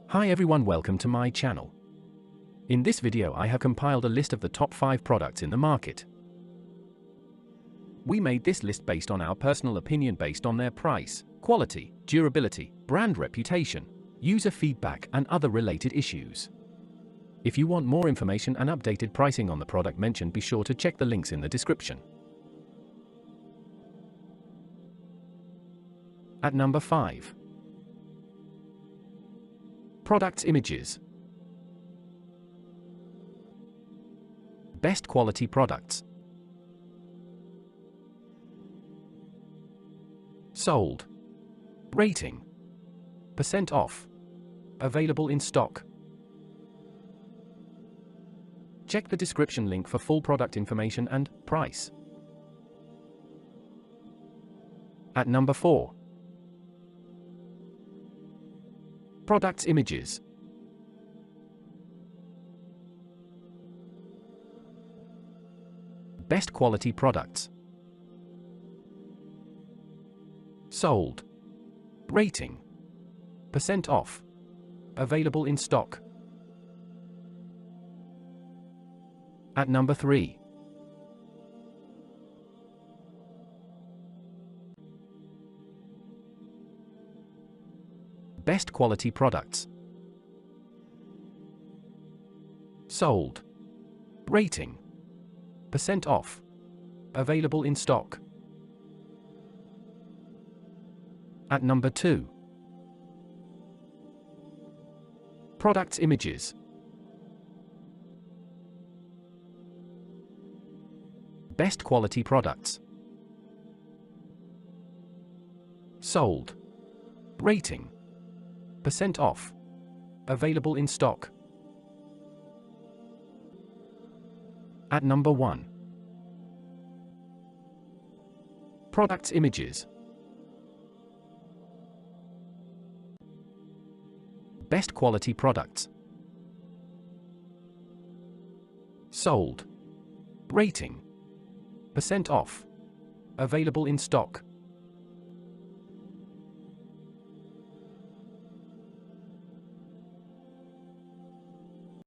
Hi everyone, welcome to my channel. In this video I have compiled a list of the top 5 products in the market. We made this list based on our personal opinion based on their price, quality, durability, brand reputation, user feedback and other related issues. If you want more information and updated pricing on the product mentioned, be sure to check the links in the description. At number 5. Products images. Best quality products. Sold. Rating. % off. Available in stock. Check the description link for full product information and price. At number 4. Products images. Best quality products. Sold. Rating. % off. Available in stock. At number 3. Best quality products. Sold. Rating. % off. Available in stock. At number 2. Products images. Best quality products. Sold. Rating. % off. Available in stock. At number 1. Products images. Best quality products. Sold. Rating. % off. Available in stock.